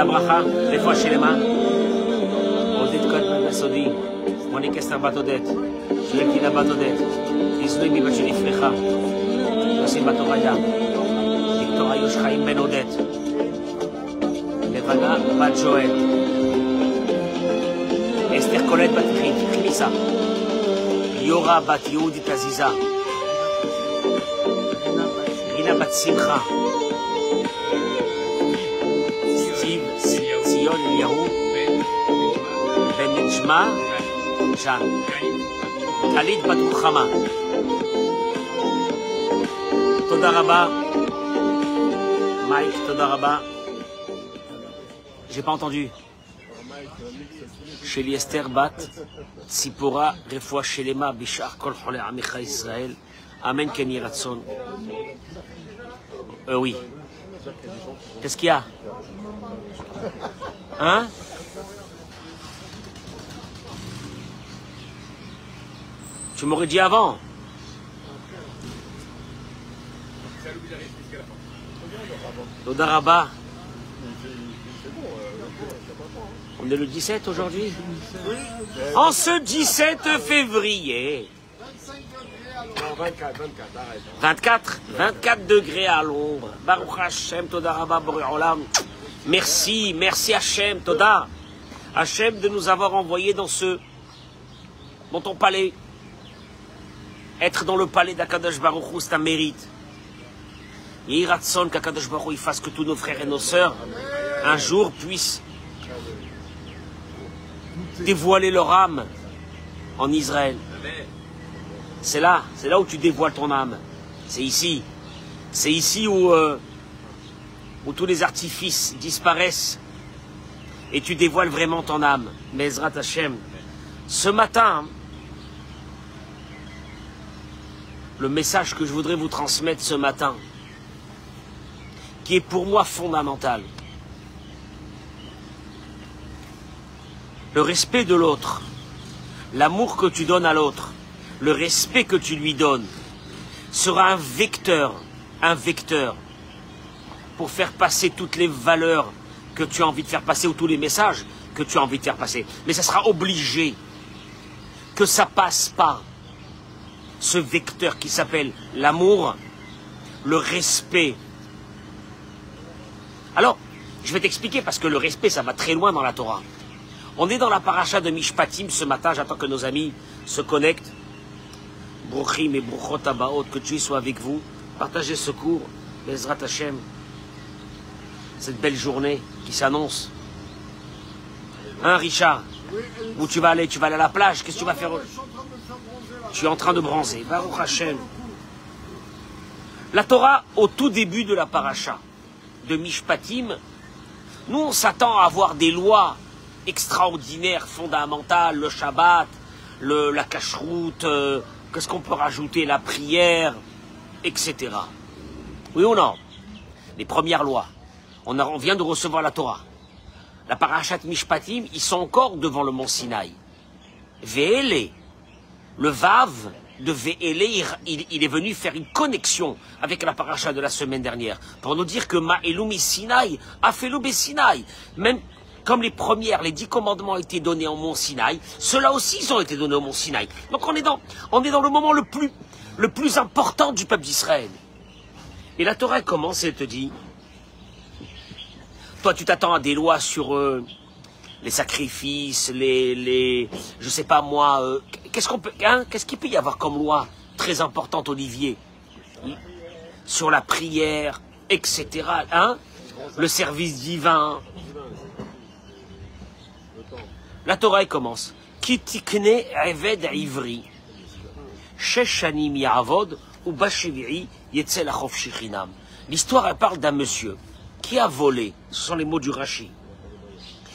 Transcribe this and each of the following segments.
הברכה, רפואה שלמה. עודד קוטמן בסודי, מוני קסטר בת עודד, שואל קינה בת עודד, תזנוי מבת שנפרחה, יוסי בת אוריה, ויקטור איוש חיים בן עודד, לבנה בת שואל, אסתר קולט בת כניסה, יורה בת יהודית עזיזה, רינה בת שמחה, ציון אליהו, בן נג'מה, ז'אן, גלית בת רוחמה. תודה רבה. מייק, תודה רבה. J'ai pas entendu. שלי אסתר בת ציפורה רפואה שלמה בשאר כל חולי עמך ישראל. אמן כן יהי רצון. Oui. Qu'est-ce qu'il y a? Hein? Tu m'aurais dit avant. Toda Rabba. On est le 17 aujourd'hui? En ce 17 février. 24 degrés à l'ombre. Baruch Hashem, Toda Rabba Boré Olam. Merci, merci Hashem, Toda. Hashem de nous avoir envoyés dans ton palais. Être dans le palais d'Akadosh Baruch Hu, c'est un mérite. Yehi Ratson qu'Akadosh Baruch Hu fasse que tous nos frères et nos sœurs, un jour, puissent dévoiler leur âme en Israël. C'est là où tu dévoiles ton âme. C'est ici. C'est ici où tous les artifices disparaissent et tu dévoiles vraiment ton âme. Me'ezrat Hashem. Ce matin, le message que je voudrais vous transmettre ce matin, qui est pour moi fondamental, le respect de l'autre, l'amour que tu donnes à l'autre, le respect que tu lui donnes, sera un vecteur pour faire passer toutes les valeurs que tu as envie de faire passer ou tous les messages que tu as envie de faire passer. Mais ça sera obligé que ça passe par ce vecteur qui s'appelle l'amour, le respect. Alors, je vais t'expliquer parce que le respect, ça va très loin dans la Torah. On est dans la paracha de Mishpatim ce matin, j'attends que nos amis se connectent. Bruchim et Bruchot Abaot, que Dieu soit avec vous. Partagez ce cours, Bezrat Hashem, cette belle journée qui s'annonce. Hein, Richard? Où tu vas aller? Tu vas aller à la plage? Qu'est-ce que tu vas faire? Tu es en train de bronzer. Baruch Hashem. La Torah, au tout début de la paracha de Mishpatim, nous on s'attend à avoir des lois extraordinaires, fondamentales, le Shabbat, la cacheroute, qu'est-ce qu'on peut rajouter, la prière, etc. Oui ou non? Les premières lois. On vient de recevoir la Torah. La parachat Mishpatim, ils sont encore devant le mont Sinaï. Ve'ele, le Vav de Ve'ele, il est venu faire une connexion avec la paracha de la semaine dernière pour nous dire que Ma'elumi Sinaï a fait l'Oubé Sinaï. Même comme les 10 commandements ont été donnés au mont Sinaï, ceux-là aussi ils ont été donnés au mont Sinaï. Donc on est dans le moment le plus important du peuple d'Israël. Et la Torah commence et elle te dit, toi tu t'attends à des lois sur les sacrifices, je sais pas moi, qu'est-ce qu'il peut y avoir comme loi très importante, Olivier, sur la prière, etc. Hein? Le service divin. La Torah commence. Kitikne eved ivri, sheshanim ya'avod ou bashiviri yetzel achov shichinam. L'histoire elle parle d'un monsieur qui a volé. Ce sont les mots du Rashi.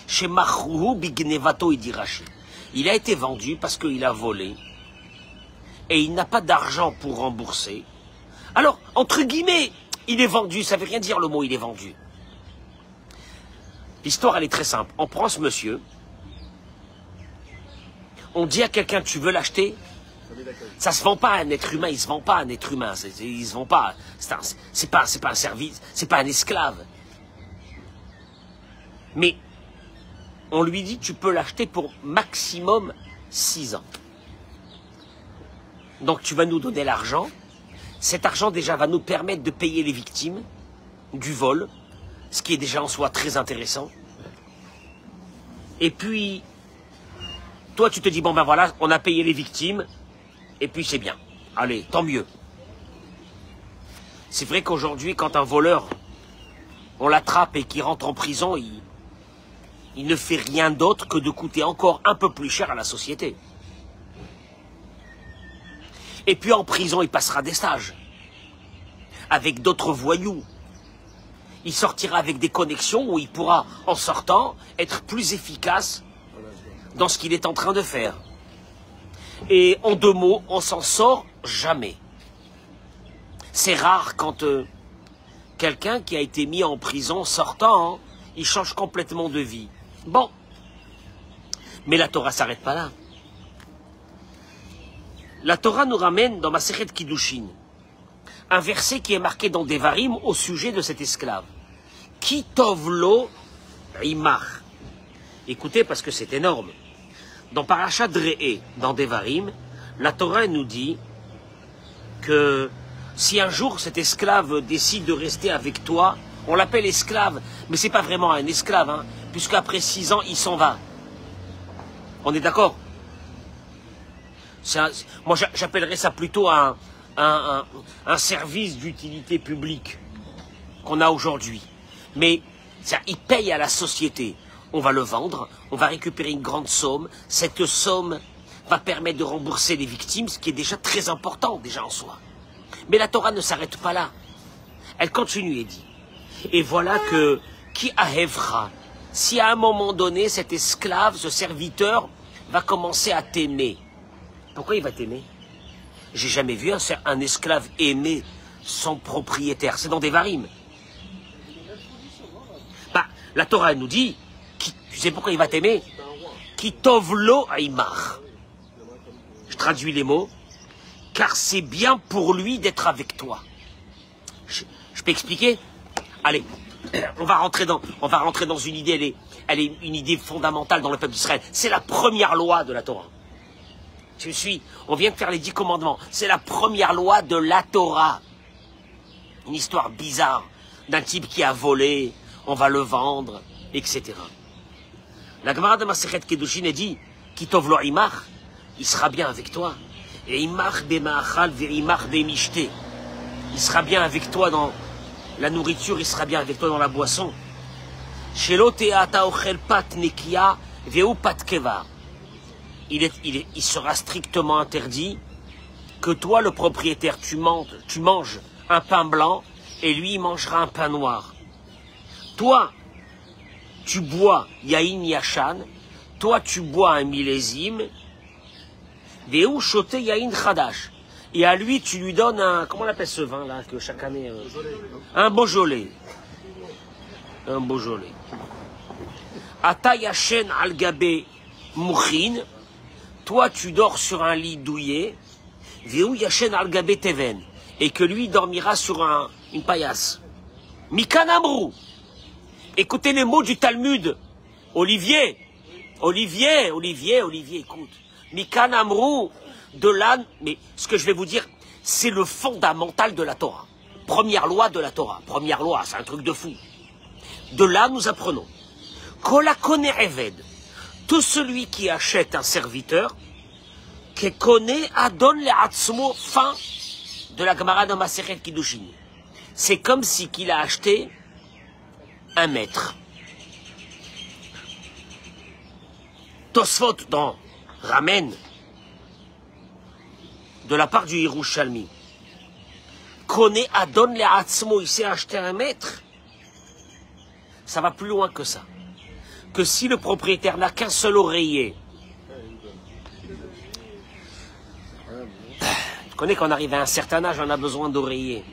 Chez Machruhu bignevato, il dit Rashi. Il a été vendu parce qu'il a volé et il n'a pas d'argent pour rembourser. Alors, entre guillemets, il est vendu. Ça ne veut rien dire le mot il est vendu. L'histoire elle est très simple. On prend ce monsieur. On dit à quelqu'un, tu veux l'acheter? Ça se vend pas à un être humain, il se vend pas à un être humain, il se vend pas. C'est pas un service, c'est pas un esclave. Mais on lui dit, tu peux l'acheter pour maximum 6 ans. Donc tu vas nous donner l'argent. Cet argent déjà va nous permettre de payer les victimes du vol, ce qui est déjà en soi très intéressant. Et puis, toi tu te dis, bon ben voilà, on a payé les victimes, et puis c'est bien. Allez, tant mieux. C'est vrai qu'aujourd'hui, quand un voleur, on l'attrape et qu'il rentre en prison, il ne fait rien d'autre que de coûter encore un peu plus cher à la société. Et puis en prison, il passera des stages avec d'autres voyous. Il sortira avec des connexions où il pourra, en sortant, être plus efficace dans ce qu'il est en train de faire. Et en 2 mots, on s'en sort jamais. C'est rare quand quelqu'un qui a été mis en prison sortant, hein, il change complètement de vie. Bon. Mais la Torah s'arrête pas là. La Torah nous ramène dans Masechet Kiddushin un verset qui est marqué dans Devarim au sujet de cet esclave. Ki tovlo imach. Écoutez parce que c'est énorme. Dans Parashat Re'eh, dans Devarim, la Torah nous dit que si un jour cet esclave décide de rester avec toi, on l'appelle esclave, mais c'est pas vraiment un esclave, hein, puisqu'après 6 ans, il s'en va. On est d'accord? Moi, j'appellerais ça plutôt un service d'utilité publique qu'on a aujourd'hui. Mais il paye à la société. On va le vendre, on va récupérer une grande somme. Cette somme va permettre de rembourser les victimes, ce qui est déjà très important, déjà en soi. Mais la Torah ne s'arrête pas là. Elle continue et dit, et voilà que, qui ahevra, si à un moment donné, cet esclave, ce serviteur, va commencer à t'aimer. Pourquoi il va t'aimer? J'ai jamais vu un esclave aimer son propriétaire. C'est dans Devarim. Bah, la Torah nous dit, tu sais pourquoi il va t'aimer? Ki tovlo aimar. Je traduis les mots. Car c'est bien pour lui d'être avec toi. Je peux expliquer? Allez, on va rentrer dans une idée, elle est une idée fondamentale dans le peuple d'Israël. C'est la première loi de la Torah. Tu me suis? On vient de faire les 10 commandements. C'est la première loi de la Torah. Une histoire bizarre d'un type qui a volé, on va le vendre, etc. La Gemara de Masechet Kiddushin a dit, Ki tovlo imach, il sera bien avec toi. Et imach bema'achal ve'imach be'mishte. Il sera bien avec toi dans la nourriture, il sera bien avec toi dans la boisson. Shelo te'ata ochel pat nekia ve'u pat keva. Il sera strictement interdit que toi, le propriétaire, tu manges un pain blanc et lui, il mangera un pain noir. Toi, tu bois yaïn yachan, toi, tu bois un millésime, ve'u shote yaïn chadash. Et à lui, tu lui donnes un... Comment on appelle ce vin-là que chaque année... un Beaujolais. Un Beaujolais. Ata yashen al gabe mouchin. Toi, tu dors sur un lit douillet. Ve'u yashen al gabe teven. Et que lui dormira sur une paillasse. Mikan amrou. Écoutez les mots du Talmud. Olivier, écoute. Mikan amrou. De là, mais ce que je vais vous dire, c'est le fondamental de la Torah. Première loi de la Torah. Première loi, c'est un truc de fou. De là, nous apprenons. Kolakone eved. Tout celui qui achète un serviteur, qui connaît adon le atzmo, fin de la Gemara de Masechet Kiddushin. C'est comme si qu'il a acheté un maître. Tosfot dans Ramen, de la part du Yerushalmi, connaît adon le atzmo, il s'est acheté un maître. Ça va plus loin que ça. Que si le propriétaire n'a qu'un seul oreiller, tu connais qu'on arrive à un certain âge, on a besoin d'oreillers.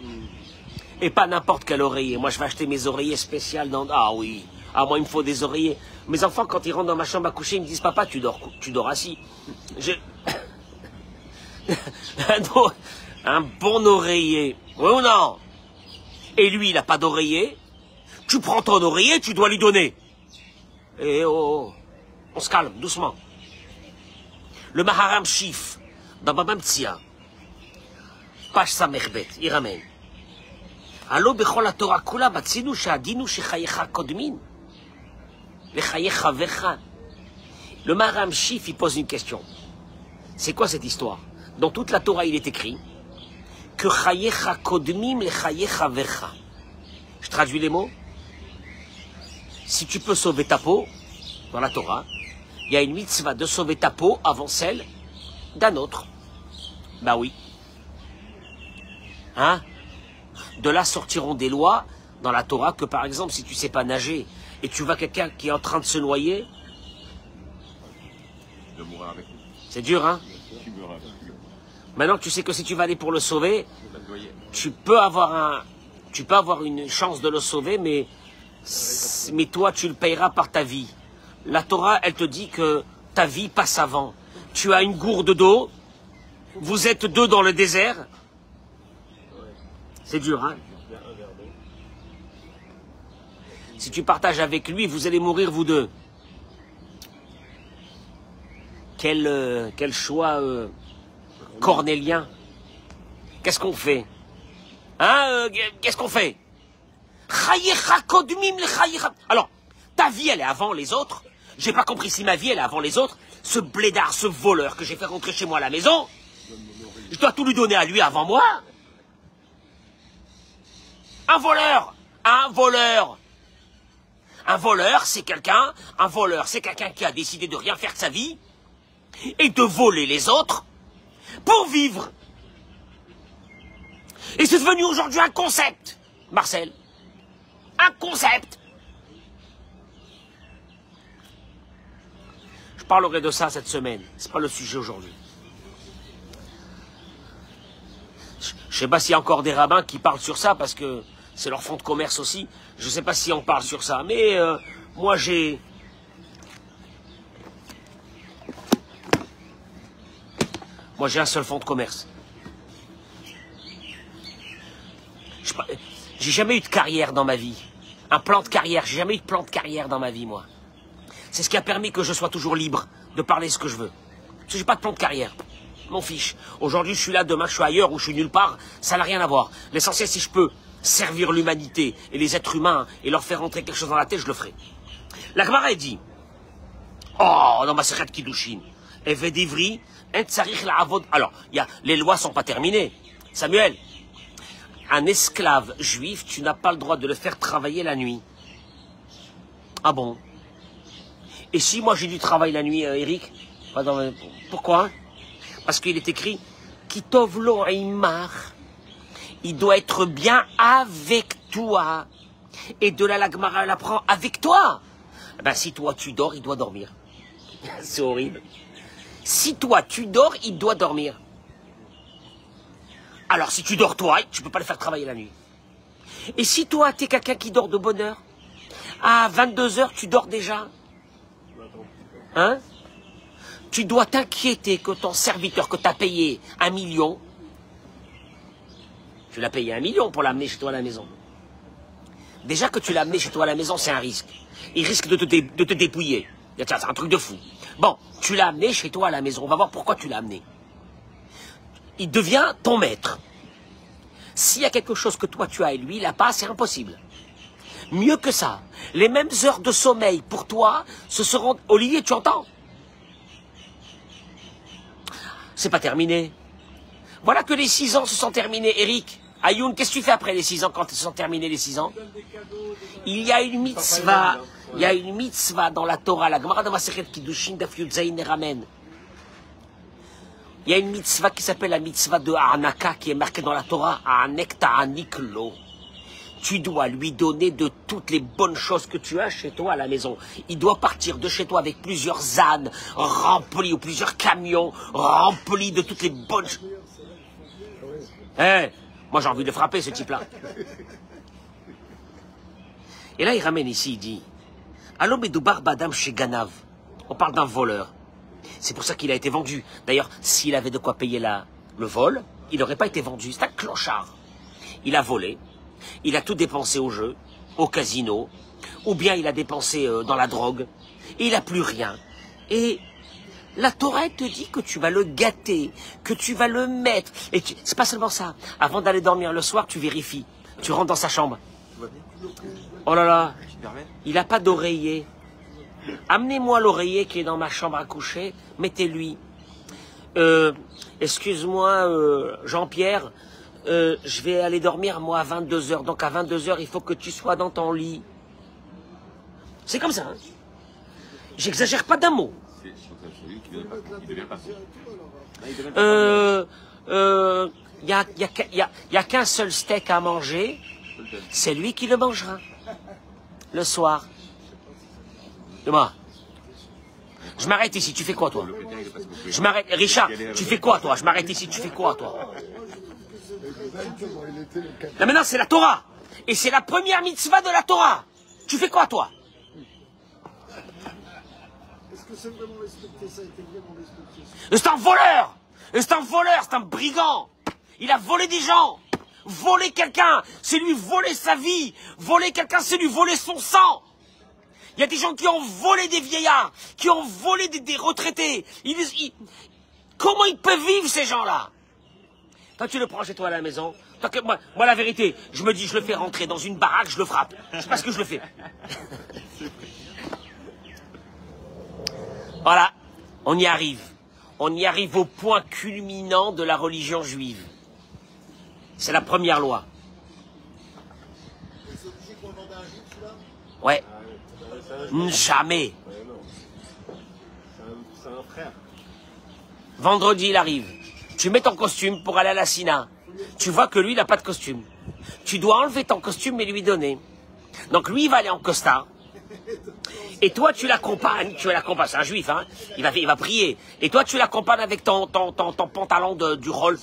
Et pas n'importe quel oreiller. Moi, je vais acheter mes oreillers spéciaux dans... Ah oui, ah moi, il me faut des oreillers. Mes enfants, quand ils rentrent dans ma chambre à coucher, ils me disent, papa, tu dors assis. Un bon oreiller. Oui ou non? Et lui, il n'a pas d'oreiller. Tu prends ton oreiller, tu dois lui donner. Eh oh, on se calme, doucement. Le Maharam Shif, dans Baba Mtsia, page Samerbet, il ramène. Allo bechol la Torah kula batzinu she'adinu shechayecha kodmin. Lechayecha vecha. Le Maharam Shif, il pose une question. C'est quoi cette histoire? Dans toute la Torah, il est écrit que chayecha kodmim lechayecha vecha. Je traduis les mots. Si tu peux sauver ta peau, dans la Torah, il y a une mitzvah de sauver ta peau avant celle d'un autre. Bah oui. Hein? De là sortiront des lois dans la Torah que par exemple, si tu sais pas nager et tu vois quelqu'un qui est en train de se noyer, c'est dur, hein? Maintenant que tu sais que si tu vas aller pour le sauver, tu peux avoir une chance de le sauver, mais toi, tu le payeras par ta vie. La Torah, elle te dit que ta vie passe avant. Tu as une gourde d'eau, vous êtes deux dans le désert. C'est dur, hein? Si tu partages avec lui, vous allez mourir vous deux. Quel choix cornélien. Qu'est-ce qu'on fait? Hein? Qu'est-ce qu'on fait? Alors, ta vie, elle est avant les autres. J'ai pas compris si ma vie, elle est avant les autres. Ce blédard, ce voleur que j'ai fait rentrer chez moi à la maison, je dois tout lui donner à lui avant moi. Un voleur. Un voleur. Un voleur, c'est quelqu'un qui a décidé de rien faire de sa vie et de voler les autres pour vivre. Et c'est devenu aujourd'hui un concept, Marcel. Un concept. Je parlerai de ça cette semaine. C'est pas le sujet aujourd'hui. Je sais pas s'il y a encore des rabbins qui parlent sur ça parce que c'est leur fonds de commerce aussi. Je sais pas si on parle sur ça. Mais moi j'ai un seul fonds de commerce. J'ai jamais eu de carrière dans ma vie. Un plan de carrière. J'ai jamais eu de plan de carrière dans ma vie, moi. C'est ce qui a permis que je sois toujours libre de parler ce que je veux. Parce que j'ai pas de plan de carrière. M'en fiche. Aujourd'hui, je suis là, demain, je suis ailleurs ou je suis nulle part. Ça n'a rien à voir. L'essentiel, si je peux servir l'humanité et les êtres humains et leur faire rentrer quelque chose dans la tête, je le ferai. La Gemara dit, oh, dans ma Masechet Kiddushin, Eved Ivri, En Tsarich La'avod. Alors, les lois sont pas terminées. Samuel, un esclave juif, tu n'as pas le droit de le faire travailler la nuit. Ah bon? Et si moi j'ai du travail la nuit, Eric? Pourquoi? Parce qu'il est écrit Kitov lo Eimar. Il doit être bien avec toi. Et de là, la Gemara, elle apprend avec toi. Ben, si toi tu dors, il doit dormir. C'est horrible. Si toi tu dors, il doit dormir. Alors si tu dors toi, tu peux pas le faire travailler la nuit. Et si toi, tu es quelqu'un qui dort de bonne heure, à 22h, tu dors déjà. Hein? Tu dois t'inquiéter que ton serviteur que tu as payé 1 million, tu l'as payé 1 million pour l'amener chez toi à la maison. Déjà que tu l'as amené chez toi à la maison, c'est un risque. Il risque de te dépouiller. C'est un truc de fou. Bon, tu l'as amené chez toi à la maison. On va voir pourquoi tu l'as amené. Il devient ton maître. S'il y a quelque chose que toi tu as et lui, il n'a pas, c'est impossible. Mieux que ça, les mêmes heures de sommeil pour toi, ce seront... Olivier, tu entends? C'est pas terminé. Voilà que les 6 ans se sont terminés. Eric, Ayoun, qu'est-ce que tu fais après les 6 ans quand se sont terminés les 6 ans? Il y a une mitzvah. Il y a une mitzvah dans la Torah. La Gemara de Masechet Kiddushin Daf Yud Zayin ramène. Il y a une mitzvah qui s'appelle la mitzvah de Ha'anaka qui est marquée dans la Torah. Ha'anek ta'anik lo. Tu dois lui donner de toutes les bonnes choses que tu as chez toi à la maison. Il doit partir de chez toi avec plusieurs ânes remplis ou plusieurs camions remplis de toutes les bonnes choses. Moi j'ai envie de frapper ce type-là. Et là il ramène ici, il dit Allo Medoubar Badam chez Ganav. On parle d'un voleur. C'est pour ça qu'il a été vendu. D'ailleurs, s'il avait de quoi payer le vol, il n'aurait pas été vendu. C'est un clochard. Il a volé. Il a tout dépensé au jeu. au casino, ou bien il a dépensé dans la drogue, et il n'a plus rien. Et la Torah te dit que tu vas le gâter, que tu vas le mettre. Et c'est pas seulement ça. Avant d'aller dormir le soir, tu vérifies. Tu rentres dans sa chambre. Oh là là, il n'a pas d'oreiller. Amenez-moi l'oreiller qui est dans ma chambre à coucher, mettez-lui. Excuse-moi, Jean-Pierre, je vais aller dormir, moi, à 22h. Donc, à 22h, il faut que tu sois dans ton lit. C'est comme ça, hein. J'exagère pas d'un mot. Il y a qu'un seul steak à manger. C'est lui qui le mangera. Le soir. Dis-moi. Je m'arrête ici, tu fais quoi, toi? Je m'arrête. Richard, tu fais quoi, toi? Je m'arrête ici, tu fais quoi, toi? Là, maintenant, c'est la Torah. Et c'est la première mitzvah de la Torah. Tu fais quoi, toi? Est-ce que c'est vraiment respecté? Ça a été vraiment respecté? C'est un voleur! C'est un voleur, c'est un brigand! Il a volé des gens! Voler quelqu'un, c'est lui voler sa vie! Voler quelqu'un, c'est lui voler son sang! Il y a des gens qui ont volé des vieillards, qui ont volé des retraités. Comment ils peuvent vivre, ces gens-là? Quand tu le prends chez toi à la maison, moi, la vérité, je me dis, je le fais rentrer dans une baraque, je le frappe. C'est parce que je le fais. Voilà, on y arrive. On y arrive au point culminant de la religion juive. C'est la première loi. C'est obligé qu'on vende un juif, celui-là? Ouais. Jamais. C'est un frère. Vendredi, il arrive. Tu mets ton costume pour aller à la Sina. Tu vois que lui, il n'a pas de costume. Tu dois enlever ton costume et lui donner. Donc lui, il va aller en costard. Et toi, tu l'accompagnes. C'est un juif, hein. Il va prier. Et toi, tu l'accompagnes avec ton pantalon du rôle.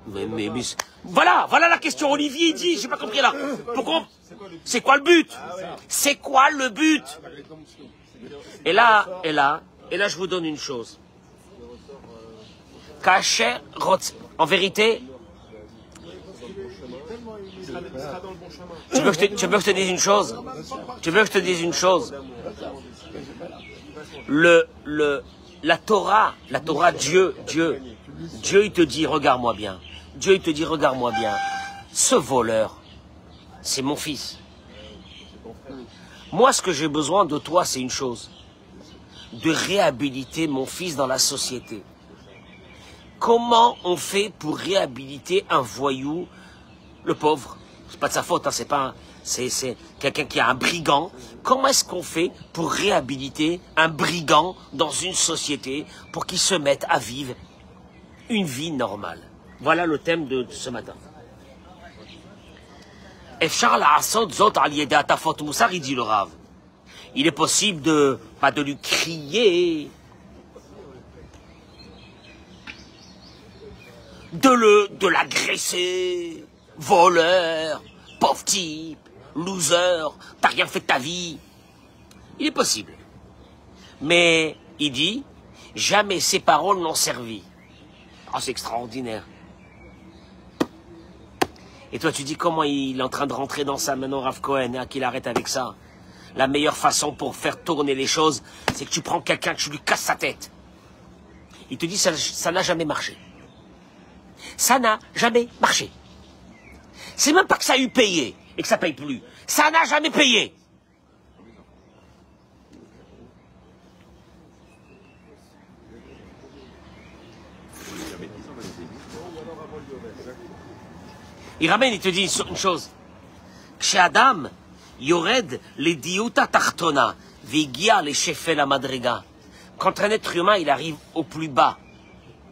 Mais, voilà la question. Olivier, il dit, j'ai pas compris là. Pourquoi? C'est quoi le but? C'est quoi le but? Et là, je vous donne une chose. Caché, en vérité, tu veux que je te dise une chose? La Torah, Dieu, il te dit, regarde-moi bien. Dieu, il te dit, regarde-moi bien. Ce voleur, c'est mon fils. Moi, ce que j'ai besoin de toi, c'est une chose. De réhabiliter mon fils dans la société. Comment on fait pour réhabiliter un voyou, le pauvre? C'est pas de sa faute, hein, c'est quelqu'un qui a un brigand. Comment est-ce qu'on fait pour réhabiliter un brigand dans une société pour qu'il se mette à vivre une vie normale? Voilà le thème de ce matin. Dit le Rav. Il est possible pas de lui crier, de l'agresser, voleur, pauvre type, loser, t'as rien fait de ta vie. Il est possible. Mais il dit, jamais ses paroles n'ont servi. Oh, c'est extraordinaire. Et toi, tu dis comment il est en train de rentrer dans ça maintenant, Rav Cohen, hein, qu'il arrête avec ça. La meilleure façon pour faire tourner les choses, c'est que tu prends quelqu'un, que tu lui casses sa tête. Il te dit, ça n'a jamais marché. Ça n'a jamais marché. C'est même pas que ça a eu payé et que ça paye plus. Ça n'a jamais payé. Il ramène, il te dit une chose. Chez Adam, Yored les diuta tartona, vigia les chefs la madriga. Quand un être humain, il arrive au plus bas,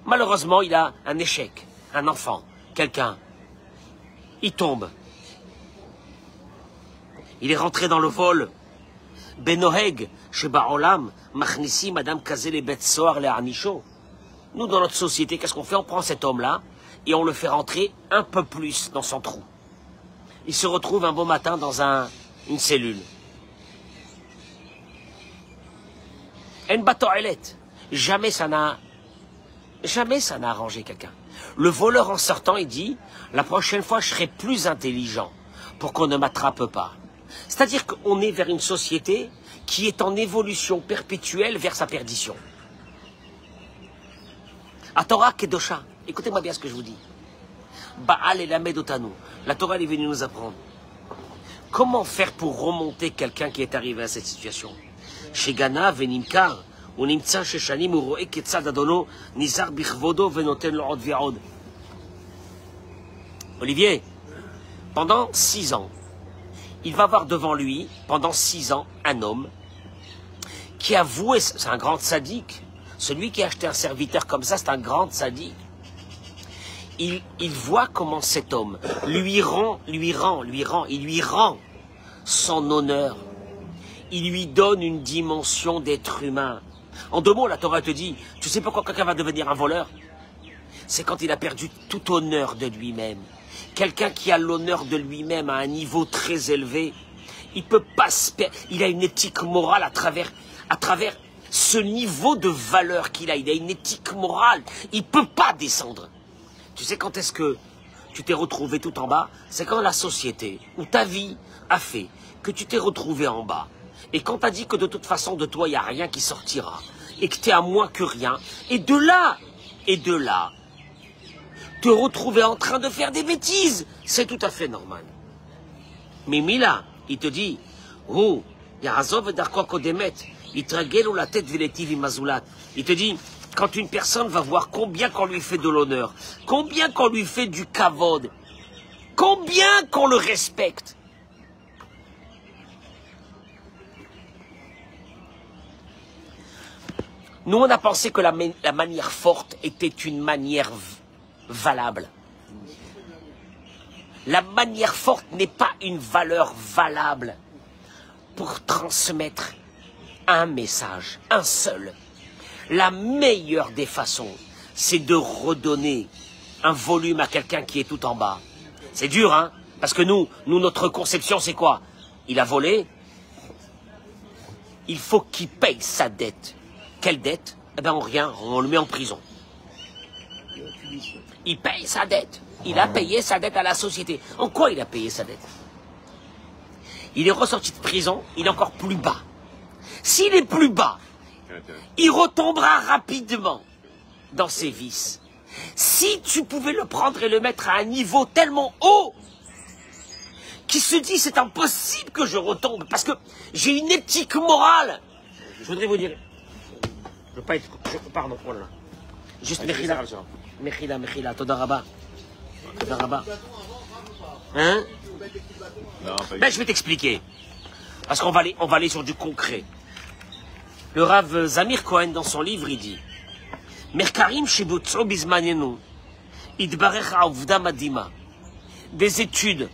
malheureusement, il a un échec, un enfant, quelqu'un. Il tombe. Il est rentré dans le vol. Benoheg, chez Baolam, Machnisi, Madame Kazele Betsoar, les Arnicho. Nous, dans notre société, qu'est-ce qu'on fait? On prend cet homme-là et on le fait rentrer un peu plus dans son trou. Il se retrouve un beau matin dans une cellule. En batoilet. Jamais ça n'a arrangé quelqu'un. Le voleur en sortant, il dit, la prochaine fois, je serai plus intelligent pour qu'on ne m'attrape pas. C'est-à-dire qu'on est vers une société qui est en évolution perpétuelle vers sa perdition. À Torah Kedosha, écoutez-moi bien ce que je vous dis. Baal et Lamed Otanu, la Torah elle est venue nous apprendre. Comment faire pour remonter quelqu'un qui est arrivé à cette situation? Chez Gana, Venimkar, ou Nimtsa, chez Shanim, ou Roe, Ketzad Adono, Nizar Bichvodo, Venoten Lord Viaod. Olivier, pendant 6 ans, il va avoir devant lui, pendant 6 ans, un homme qui a voué, c'est un grand sadique, celui qui a acheté un serviteur comme ça, c'est un grand sadique. Il voit comment cet homme il lui rend son honneur. Il lui donne une dimension d'être humain. En 2 mots, la Torah te dit, tu sais pourquoi quelqu'un va devenir un voleur? C'est quand il a perdu tout honneur de lui-même. Quelqu'un qui a l'honneur de lui-même à un niveau très élevé, il peut pas se perdre. Il a une éthique morale à travers ce niveau de valeur qu'il a. Il a une éthique morale. Il peut pas descendre. Tu sais quand est-ce que tu t'es retrouvé tout en bas? C'est quand la société ou ta vie a fait que tu t'es retrouvé en bas. Et quand tu as dit que de toute façon de toi il n'y a rien qui sortira. Et que tu es à moins que rien. Et de là, te retrouver en train de faire des bêtises. C'est tout à fait normal. Mais Mila, il te dit, oh, Yarazov Darko Kodemet, il tragel ou la tête vélétive imazoulat. Il te dit, quand une personne va voir combien qu'on lui fait de l'honneur, combien qu'on lui fait du kavod, combien qu'on le respecte. Nous, on a pensé que la manière forte était une manière valable. La manière forte n'est pas une valeur valable pour transmettre un message, un seul. La meilleure des façons, c'est de redonner un volume à quelqu'un qui est tout en bas. C'est dur, hein? Parce que nous, notre conception, c'est quoi? Il a volé, il faut qu'il paye sa dette. Quelle dette? Eh bien, rien, on le met en prison. Il paye sa dette. Il a payé sa dette à la société. En quoi il a payé sa dette? Il est ressorti de prison, il est encore plus bas. S'il est plus bas, il retombera rapidement dans ses vices. Si tu pouvais le prendre et le mettre à un niveau tellement haut, qu'il se dit c'est impossible que je retombe, parce que j'ai une éthique morale. Je voudrais vous dire, je veux pas être, pardon, oh là là. Juste Mechila, Todaraba. Hein? Ben, je vais t'expliquer. Parce qu'on va aller sur du concret. Le Rav Zamir Cohen, dans son livre, il dit Merkarim shebutzu bizmanenu, idbarech avda madima. Des études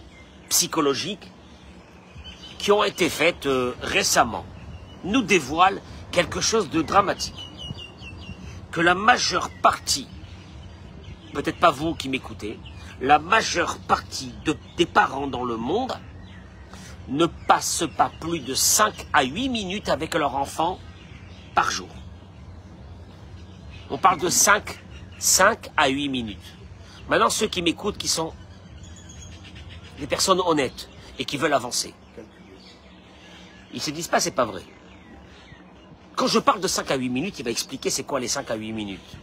psychologiques qui ont été faites récemment nous dévoilent quelque chose de dramatique. Que la majeure partie, peut-être pas vous qui m'écoutez, la majeure partie des parents dans le monde ne passent pas plus de 5 à 8 minutes avec leur enfant par jour. On parle de 5 à 8 minutes. Maintenant, ceux qui m'écoutent, qui sont des personnes honnêtes et qui veulent avancer, ils se disent pas, c'est pas vrai. Quand je parle de 5 à 8 minutes, il va expliquer c'est quoi les 5 à 8 minutes.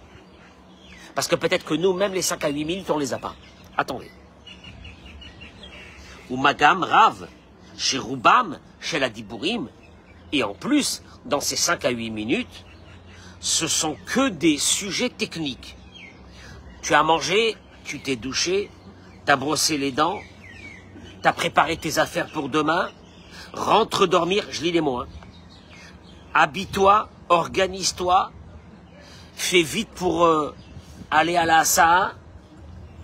Parce que peut-être que nous, même les 5 à 8 minutes, on les a pas. Attendez. Ou Magam Rav, chez Roubam, chez la Dibourim, et en plus, dans ces 5 à 8 minutes, ce sont que des sujets techniques. Tu as mangé, tu t'es douché, tu as brossé les dents, tu as préparé tes affaires pour demain, rentre dormir, je lis les mots, hein. Habille-toi, organise-toi, fais vite pour aller à la Asa,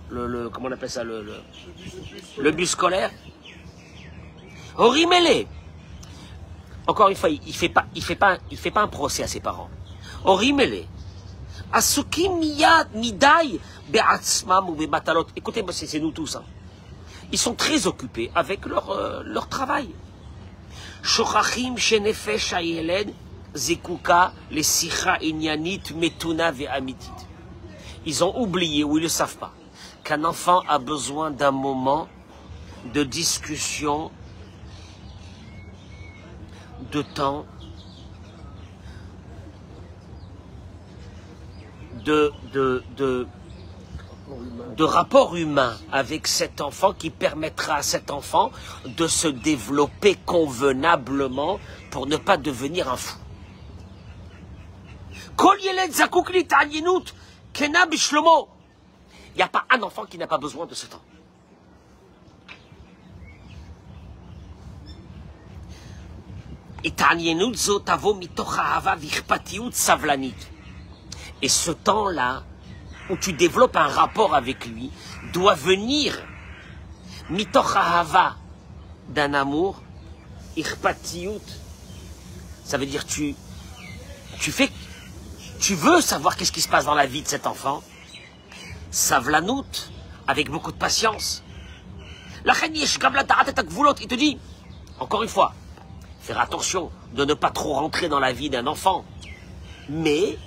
comment on appelle ça, le bus scolaire. Orimele. Encore une fois, il fait pas un procès à ses parents. Orimele. Asukim miyad midai be'atzmam ou be'matalot. Écoutez-moi, c'est nous tous. Hein. Ils sont très occupés avec leur travail. Shochachim shenefesh hayeled zekuka les sicha inyanit metuna ve'amitit. Ils ont oublié ou ils ne le savent pas qu'un enfant a besoin d'un moment de discussion, de temps, de rapport humain avec cet enfant qui permettra à cet enfant de se développer convenablement pour ne pas devenir un fou. Il n'y a pas un enfant qui n'a pas besoin de ce temps. Et ce temps-là, où tu développes un rapport avec lui, doit venir mitoch ahava, d'un amour, irpatiyut. Ça veut dire tu veux savoir qu'est-ce qui se passe dans la vie de cet enfant. Savlanout, avec beaucoup de patience. Il te dit, encore une fois, faire attention de ne pas trop rentrer dans la vie d'un enfant, mais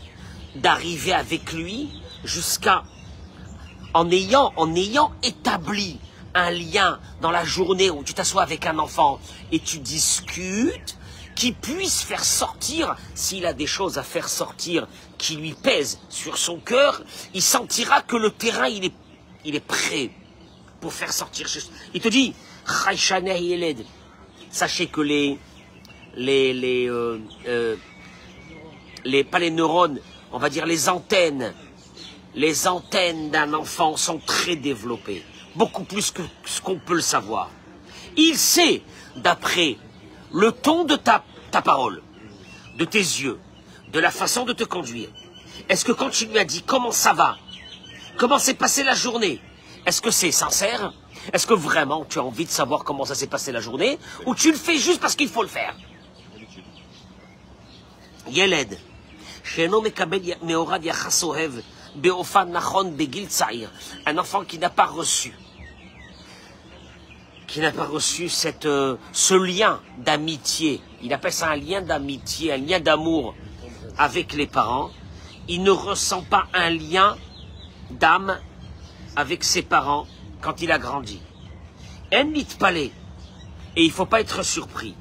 d'arriver avec lui jusqu'à, en ayant établi un lien dans la journée où tu t'assois avec un enfant et tu discutes, qui puisse faire sortir, s'il a des choses à faire sortir qui lui pèsent sur son cœur, il sentira que le terrain il est prêt pour faire sortir. Il te dit, sachez que pas les neurones, on va dire les antennes d'un enfant sont très développées, beaucoup plus que ce qu'on peut le savoir. Il sait, d'après le ton de ta parole, de tes yeux, de la façon de te conduire. Est-ce que quand tu lui as dit comment ça va, comment s'est passée la journée, est-ce que c'est sincère? Est-ce que vraiment tu as envie de savoir comment ça s'est passé la journée, ou tu le fais juste parce qu'il faut le faire? Yeled, un enfant qui n'a pas reçu ce lien d'amitié, il appelle ça un lien d'amitié, un lien d'amour avec les parents, il ne ressent pas un lien d'âme avec ses parents quand il a grandi. Et il ne faut pas être surpris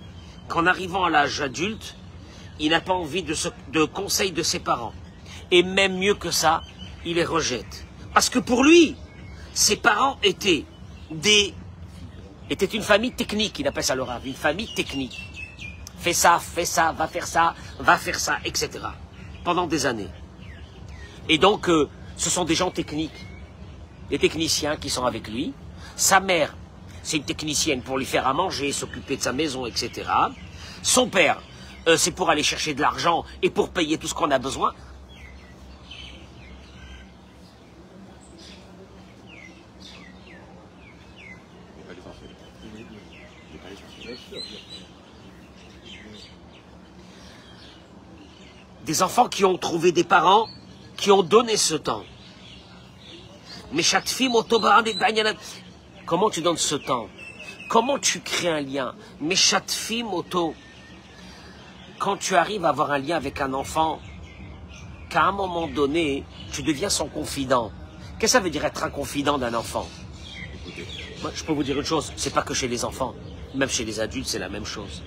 qu'en arrivant à l'âge adulte, il n'a pas envie de conseils de ses parents. Et même mieux que ça, il les rejette. Parce que pour lui, ses parents étaient une famille technique, il appelle ça le Rav, une famille technique. Fais ça, va faire ça, etc. Pendant des années. Et donc, ce sont des gens techniques, des techniciens qui sont avec lui. Sa mère, c'est une technicienne pour lui faire à manger, s'occuper de sa maison, etc. Son père, c'est pour aller chercher de l'argent et pour payer tout ce qu'on a besoin. Des enfants qui ont trouvé des parents qui ont donné ce temps. Mais comment tu donnes ce temps? Comment tu crées un lien? Mais quand tu arrives à avoir un lien avec un enfant, qu'à un moment donné, tu deviens son confident. Qu'est-ce que ça veut dire être un confident d'un enfant? Moi, je peux vous dire une chose, c'est pas que chez les enfants, même chez les adultes, c'est la même chose.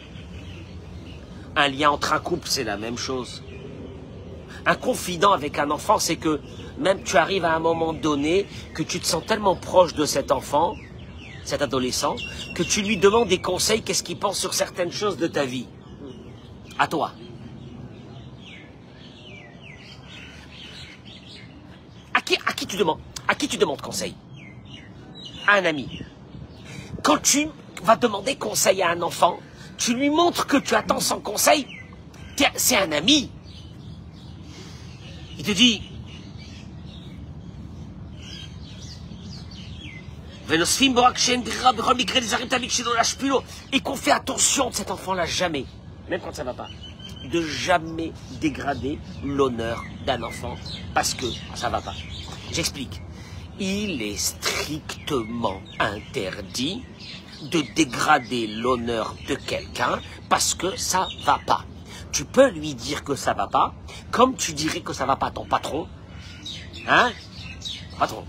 Un lien entre un couple, c'est la même chose. Un confident avec un enfant, c'est que même tu arrives à un moment donné que tu te sens tellement proche de cet enfant, cet adolescent, que tu lui demandes des conseils, qu'est-ce qu'il pense sur certaines choses de ta vie. À toi. À qui tu demandes conseil? À un ami. Quand tu vas demander conseil à un enfant, tu lui montres que tu attends son conseil. C'est un ami. Il te dit, et qu'on fait attention de cet enfant-là, jamais, même quand ça ne va pas, de jamais dégrader l'honneur d'un enfant parce que ça ne va pas. J'explique. Il est strictement interdit de dégrader l'honneur de quelqu'un parce que ça ne va pas. Tu peux lui dire que ça ne va pas, comme tu dirais que ça ne va pas à ton patron. Hein? Patron.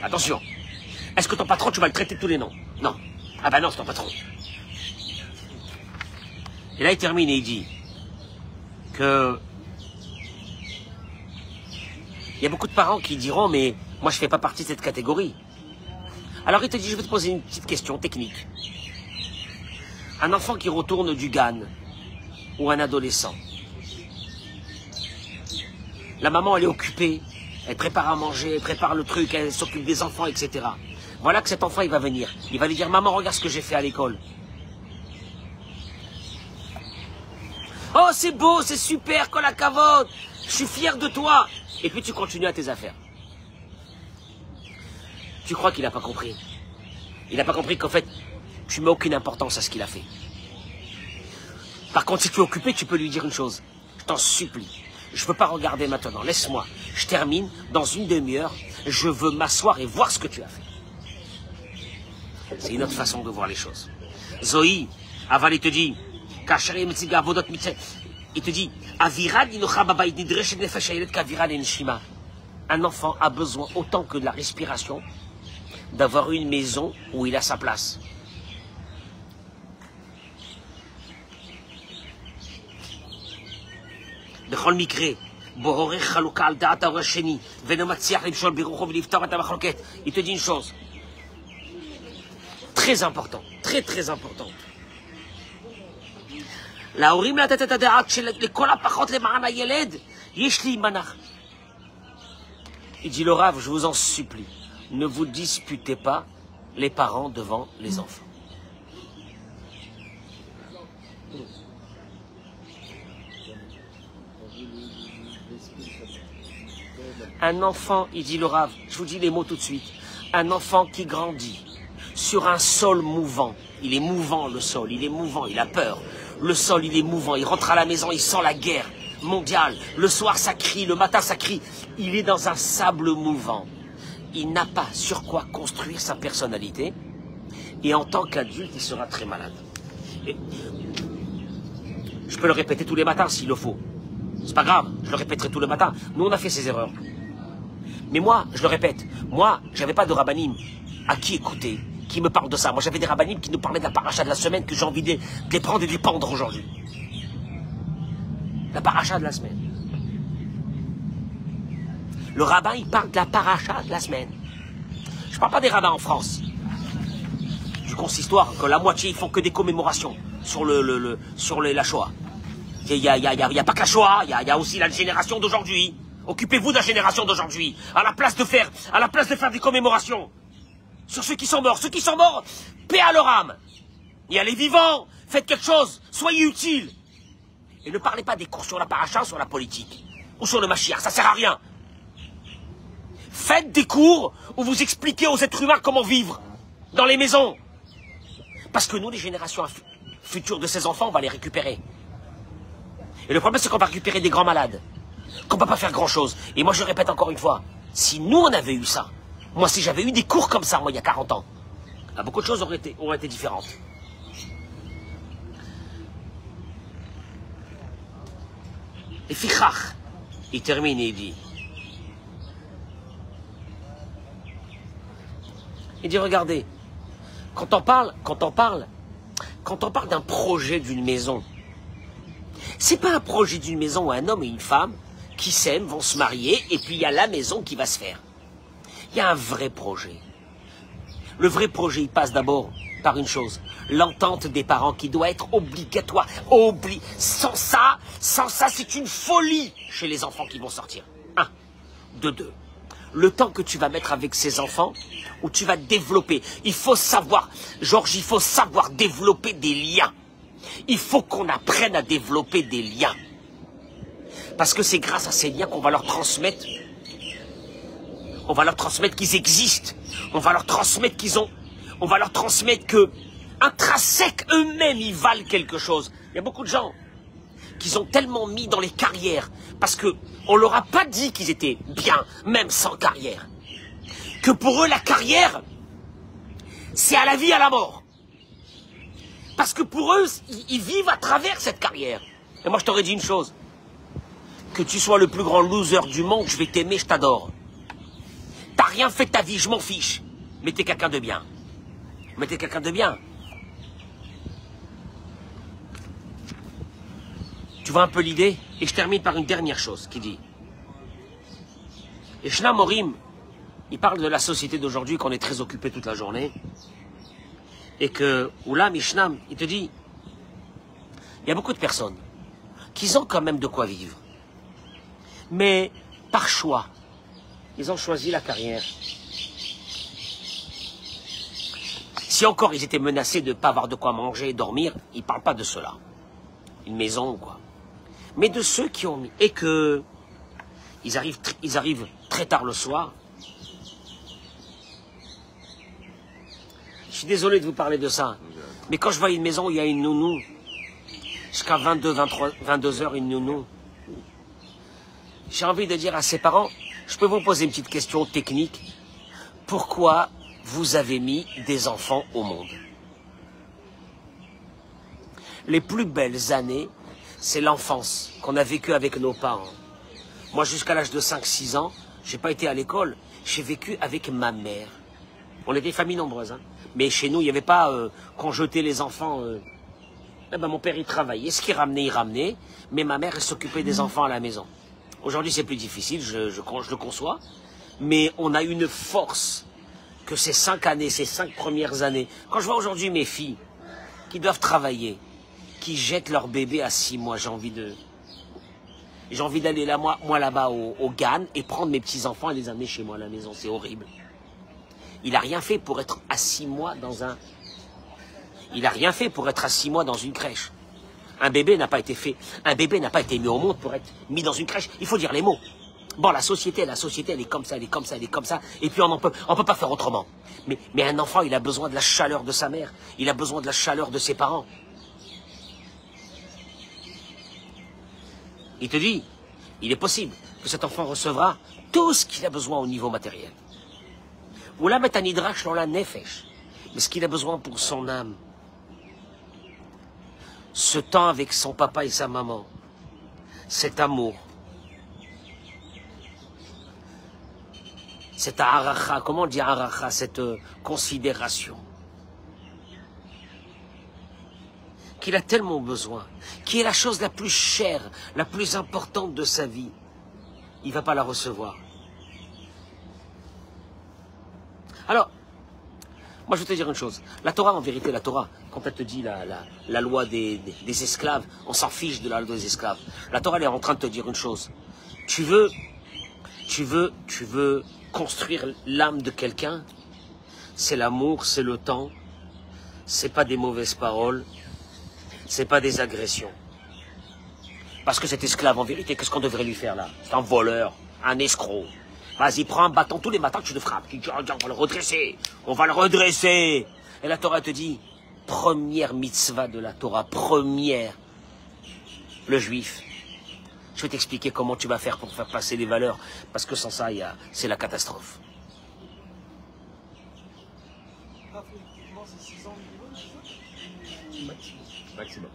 Attention. Est-ce que ton patron, tu vas le traiter de tous les noms? Non. Ah bah non, c'est ton patron. Et là, il termine et il dit que il y a beaucoup de parents qui diront, mais moi, je ne fais pas partie de cette catégorie. Alors, il te dit, je vais te poser une petite question technique. Un enfant qui retourne du GAN, ou un adolescent, la maman, elle est occupée, elle prépare à manger, elle prépare le truc, elle s'occupe des enfants, etc. Voilà que cet enfant, il va venir. Il va lui dire, maman, regarde ce que j'ai fait à l'école. Oh, c'est beau, c'est super, qu'on la cavote. Je suis fier de toi. Et puis tu continues à tes affaires. Tu crois qu'il n'a pas compris? Il n'a pas compris qu'en fait, tu mets aucune importance à ce qu'il a fait. Par contre, si tu es occupé, tu peux lui dire une chose. Je t'en supplie. Je ne veux pas regarder maintenant. Laisse-moi. Je termine dans une demi-heure. Je veux m'asseoir et voir ce que tu as fait. C'est une autre façon de voir les choses. Zoï, Aval, il te dit, il te dit, un enfant a besoin autant que de la respiration d'avoir une maison où il a sa place. בכל מקרה, בורר חלוקה על דעת ההורה השני, ואינו מצליח למשול ברוחו ולפתור את המחלוקת. Il te dit une chose, très important, très important. להורים לתת את הדעת שלכל הפחות למען הילד, יש להימנע. Il dit le Rav, je vous en supplie, ne vous disputez pas les parents devant les enfants. Un enfant, il dit le Rav, je vous dis les mots tout de suite, un enfant qui grandit sur un sol mouvant, il est mouvant le sol, il est mouvant, il a peur, le sol il est mouvant, il rentre à la maison, il sent la guerre mondiale, le soir ça crie, le matin ça crie, il est dans un sable mouvant, il n'a pas sur quoi construire sa personnalité, et en tant qu'adulte il sera très malade. Et je peux le répéter tous les matins s'il le faut, c'est pas grave, je le répéterai tous les matins, nous on a fait ces erreurs. Mais moi, je le répète, moi, j'avais pas de rabbinim à qui écouter, qui me parle de ça. Moi, j'avais des rabbinim qui nous parlaient de la paracha de la semaine que j'ai envie de les prendre et de les pendre aujourd'hui. La paracha de la semaine. Le rabbin, il parle de la paracha de la semaine. Je parle pas des rabbins en France. Du consistoire, que la moitié, ils font que des commémorations sur la Shoah. Il y a pas que la Shoah, il y a aussi la génération d'aujourd'hui. Occupez-vous de la génération d'aujourd'hui, à la place de faire des commémorations sur ceux qui sont morts. Ceux qui sont morts, paix à leur âme. Et à les vivants, faites quelque chose, soyez utiles. Et ne parlez pas des cours sur la paracha, sur la politique, ou sur le Mashiach, ça sert à rien. Faites des cours où vous expliquez aux êtres humains comment vivre dans les maisons. Parce que nous, les générations futures de ces enfants, on va les récupérer. Et le problème, c'est qu'on va récupérer des grands malades. Qu'on ne peut pas faire grand-chose. Et moi, je répète encore une fois, si nous, on avait eu ça, moi, si j'avais eu des cours comme ça, moi, il y a 40 ans, beaucoup de choses auraient été différentes. Et Fichach, il termine et il dit, regardez, quand on parle d'un projet d'une maison, c'est pas un projet d'une maison où un homme et une femme qui s'aiment, vont se marier, et puis il y a la maison qui va se faire. Il y a un vrai projet. Le vrai projet, il passe d'abord par une chose, l'entente des parents qui doit être obligatoire. Sans ça, c'est une folie chez les enfants qui vont sortir. 1. De 2. Le temps que tu vas mettre avec ces enfants, où tu vas développer, il faut savoir, Georges, il faut savoir développer des liens. Il faut qu'on apprenne à développer des liens. Parce que c'est grâce à ces liens qu'on va leur transmettre. On va leur transmettre qu'ils existent. On va leur transmettre on va leur transmettre que, intrinsèques eux-mêmes, ils valent quelque chose. Il y a beaucoup de gens qui ont tellement mis dans les carrières, parce que on leur a pas dit qu'ils étaient bien, même sans carrière. Que pour eux, la carrière, c'est à la vie, à la mort. Parce que pour eux, ils vivent à travers cette carrière. Et moi, je t'aurais dit une chose. Que tu sois le plus grand loser du monde, je vais t'aimer, je t'adore. T'as rien fait de ta vie, je m'en fiche. Mais t'es quelqu'un de bien. Mais t'es quelqu'un de bien. Tu vois un peu l'idée? Et je termine par une dernière chose qui dit. Et Shna Morim, il parle de la société d'aujourd'hui, qu'on est très occupé toute la journée. Et que, Oula Mishnam, il te dit, il y a beaucoup de personnes qui ont quand même de quoi vivre. Mais, par choix, ils ont choisi la carrière. Si encore ils étaient menacés de ne pas avoir de quoi manger et dormir, ils ne parlent pas de cela. Une maison ou quoi. Mais de ceux qui ont mis. Et que ils arrivent très tard le soir. Je suis désolé de vous parler de ça. Mais quand je vois une maison où il y a une nounou, jusqu'à 22 heures, une nounou, j'ai envie de dire à ses parents, je peux vous poser une petite question technique. Pourquoi vous avez mis des enfants au monde? Les plus belles années, c'est l'enfance qu'on a vécue avec nos parents. Moi, jusqu'à l'âge de 5-6 ans, j'ai pas été à l'école. J'ai vécu avec ma mère. On était famille nombreuse, hein. Mais chez nous, il n'y avait pas qu'on jetait les enfants. Eh ben, mon père, il travaillait. Ce qu'il ramenait, il ramenait. Mais ma mère, elle s'occupait des enfants à la maison. Aujourd'hui, c'est plus difficile, je le conçois. Mais on a une force que ces 5 années, ces 5 premières années. Quand je vois aujourd'hui mes filles qui doivent travailler, qui jettent leur bébé à 6 mois, j'ai envie d'aller là, moi là-bas au GAN et prendre mes petits-enfants et les amener chez moi à la maison. C'est horrible. Il n'a rien fait pour être à 6 mois dans un... Il n'a rien fait pour être à 6 mois dans une crèche. Un bébé n'a pas été fait. Un bébé n'a pas été mis au monde pour être mis dans une crèche. Il faut dire les mots. Bon, la société, elle est comme ça, elle est comme ça, elle est comme ça. Et puis on peut pas faire autrement. Mais un enfant, il a besoin de la chaleur de sa mère. Il a besoin de la chaleur de ses parents. Il te dit, il est possible que cet enfant recevra tout ce qu'il a besoin au niveau matériel. Ou là, mettre un hydrache dans la nefesh. Mais ce qu'il a besoin pour son âme. Ce temps avec son papa et sa maman. Cet amour. Cette aracha, comment on dit aracha, cette considération. Qu'il a tellement besoin, qui est la chose la plus chère, la plus importante de sa vie, il ne va pas la recevoir. Alors, moi je vais te dire une chose, la Torah, en vérité, la Torah, quand elle te dit la loi des esclaves, on s'en fiche de la loi des esclaves. La Torah, elle est en train de te dire une chose. Tu veux construire l'âme de quelqu'un, c'est l'amour, c'est le temps, c'est pas des mauvaises paroles, c'est pas des agressions. Parce que cet esclave, en vérité, qu'est-ce qu'on devrait lui faire là? C'est un voleur, un escroc. Vas-y, prends un bâton tous les matins, tu le frappes. Tu dis, on va le redresser, on va le redresser. Et la Torah te dit, première mitzvah de la Torah, première, le juif. Je vais t'expliquer comment tu vas faire pour faire passer les valeurs, parce que sans ça, c'est la catastrophe. Maximum.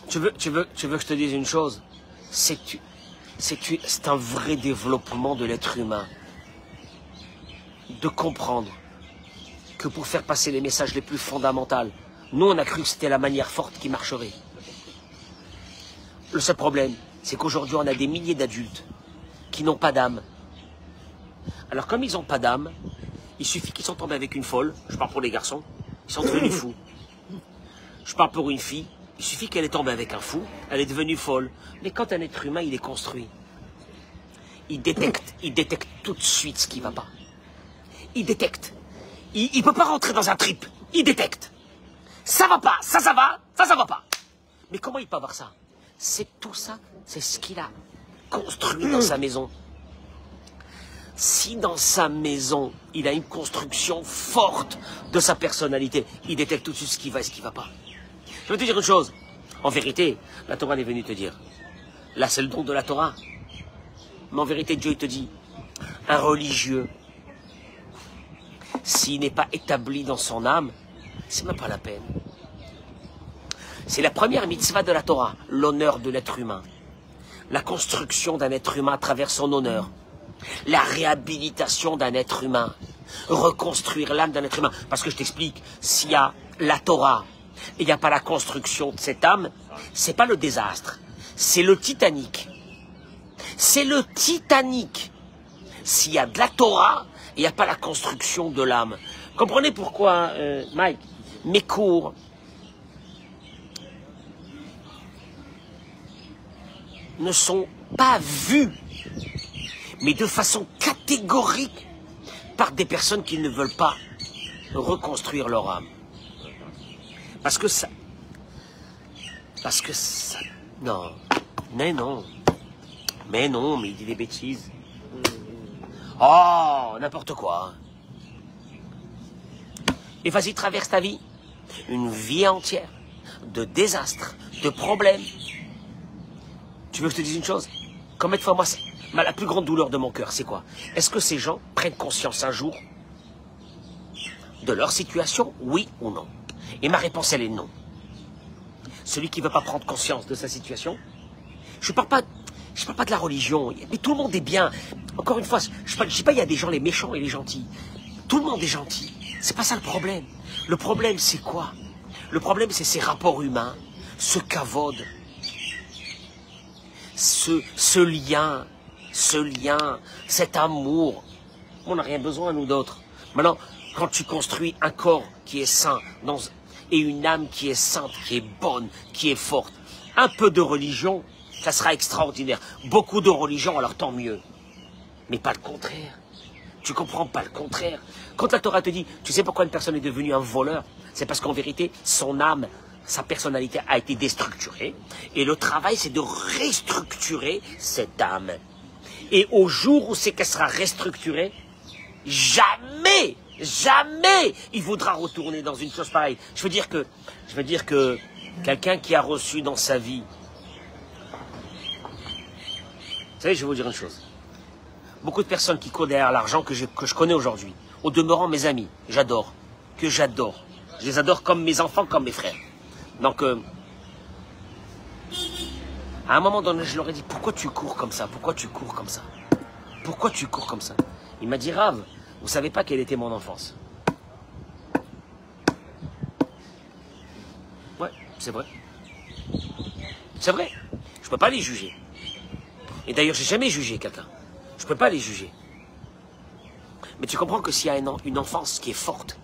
Tu veux que je te dise une chose? C'est un vrai développement de l'être humain. De comprendre que pour faire passer les messages les plus fondamentaux, nous on a cru que c'était la manière forte qui marcherait. Le seul problème, c'est qu'aujourd'hui on a des milliers d'adultes qui n'ont pas d'âme. Alors comme ils n'ont pas d'âme, il suffit qu'ils sont tombés avec une folle, je parle pour les garçons, ils sont devenus fous. Je parle pour une fille, il suffit qu'elle est tombée avec un fou, elle est devenue folle. Mais quand un être humain, il est construit, il détecte tout de suite ce qui ne va pas. Il détecte. Il ne peut pas rentrer dans un trip, il détecte. Ça va pas, ça va, ça va pas. Mais comment il peut avoir ça? C'est tout ça, c'est ce qu'il a construit dans sa maison. Si dans sa maison, il a une construction forte de sa personnalité, il détecte tout de suite ce qui va et ce qui ne va pas. Je veux te dire une chose. En vérité, la Torah est venue te dire. Là, c'est le don de la Torah. Mais en vérité, Dieu te dit, un religieux, s'il n'est pas établi dans son âme, c'est même pas la peine. C'est la première mitzvah de la Torah, l'honneur de l'être humain. La construction d'un être humain à travers son honneur. La réhabilitation d'un être humain. reconstruire l'âme d'un être humain. Parce que je t'explique, s'il y a la Torah et il n'y a pas la construction de cette âme, c'est pas le désastre, c'est le Titanic. C'est le Titanic. S'il y a de la Torah, il n'y a pas la construction de l'âme. Comprenez pourquoi, Mike, mes cours ne sont pas vus, mais de façon catégorique, par des personnes qui ne veulent pas reconstruire leur âme. Parce que ça... Non. Mais non. Mais non, mais il dit des bêtises. Oh, n'importe quoi. Et vas-y, traverse ta vie. Une vie entière de désastres, de problèmes. Tu veux que je te dise une chose? Combien de fois, moi, la plus grande douleur de mon cœur, c'est quoi? Est-ce que ces gens prennent conscience un jour de leur situation, oui ou non? Et ma réponse, elle est non. Celui qui ne veut pas prendre conscience de sa situation, je ne parle pas de la religion, mais tout le monde est bien. Encore une fois, je ne dis pas il y a des gens les méchants et les gentils. Tout le monde est gentil. C'est pas ça le problème. Le problème, c'est quoi? Le problème, c'est ces rapports humains, ce kavod, ce lien, cet amour. On n'a rien besoin, nous d'autres. Maintenant, quand tu construis un corps qui est sain et une âme qui est sainte, qui est bonne, qui est forte, un peu de religion, ça sera extraordinaire. Beaucoup de religion, alors tant mieux. Mais pas le contraire. Tu comprends pas le contraire. Quand la Torah te dit, tu sais pourquoi une personne est devenue un voleur? C'est parce qu'en vérité, son âme, sa personnalité a été déstructurée. Et le travail, c'est de restructurer cette âme. Et au jour où c'est qu'elle sera restructurée, jamais il voudra retourner dans une chose pareille. Je veux dire que quelqu'un qui a reçu dans sa vie... Vous savez, je vais vous dire une chose. Beaucoup de personnes qui courent derrière l'argent que je connais aujourd'hui, au demeurant mes amis, que j'adore. Je les adore comme mes enfants, comme mes frères. Donc, à un moment donné, je leur ai dit, pourquoi tu cours comme ça? Pourquoi tu cours comme ça? Pourquoi tu cours comme ça? Il m'a dit, Rav, vous savez pas quelle était mon enfance. Ouais, c'est vrai. C'est vrai. Je peux pas les juger. Et d'ailleurs, j'ai jamais jugé quelqu'un. Je peux pas les juger. Mais tu comprends que s'il y a une enfance qui est forte,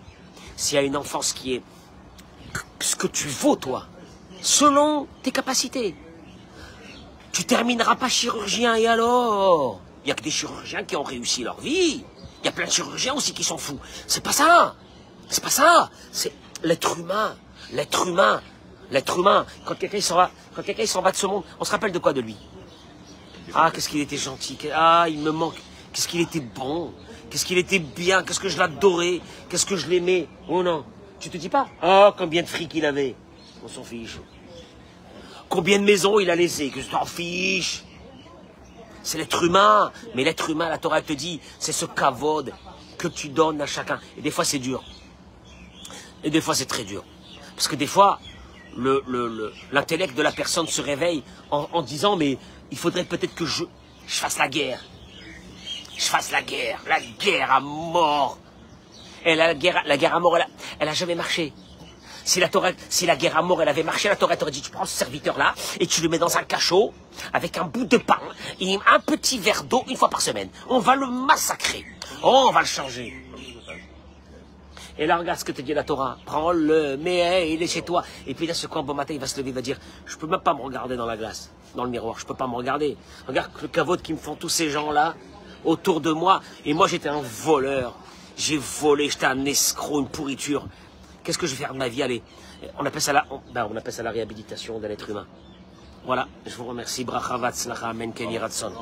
s'il y a une enfance qui est ce que tu vaux, toi, selon tes capacités, tu termineras pas chirurgien, et alors? Il y a que des chirurgiens qui ont réussi leur vie. Il y a plein de chirurgiens aussi qui sont fous. C'est pas ça. C'est pas ça. C'est l'être humain. L'être humain. L'être humain. Quand quelqu'un s'en va de ce monde, on se rappelle de quoi de lui? Ah, qu'est-ce qu'il était gentil. Ah, il me manque. Qu'est-ce qu'il était bon. Qu'est-ce qu'il était bien. Qu'est-ce que je l'adorais. Qu'est-ce que je l'aimais. Oh non. Tu te dis pas? Oh, combien de fric il avait. On s'en fiche. Combien de maisons il a laissé. Que je t'en fiche. C'est l'être humain. Mais l'être humain, la Torah te dit, c'est ce kavod que tu donnes à chacun. Et des fois, c'est dur. Et des fois, c'est très dur. Parce que des fois, l'intellect de la personne se réveille en disant, mais il faudrait peut-être que je fasse la guerre. Je fasse la guerre à mort. Et la guerre à mort, elle a jamais marché. Si la guerre à mort, elle avait marché, la Torah t'aurait dit, tu prends ce serviteur-là et tu le mets dans un cachot avec un bout de pain et un petit verre d'eau une fois par semaine. On va le massacrer. Oh, on va le changer. Et là, regarde ce que te dit la Torah. Prends-le, mais il est chez toi. Et puis là, ce coin, bon matin, il va se lever, il va dire, je peux même pas me regarder dans la glace, dans le miroir. Je peux pas me regarder. Regarde le kavod qui me font tous ces gens-là autour de moi. Et moi, j'étais un voleur. J'ai volé, j'étais un escroc, une pourriture. Qu'est-ce que je vais faire de ma vie? Allez, on appelle ça la réhabilitation de l'être humain. Voilà, je vous remercie. Bracha vatzlacha, amen, ken yiratzon.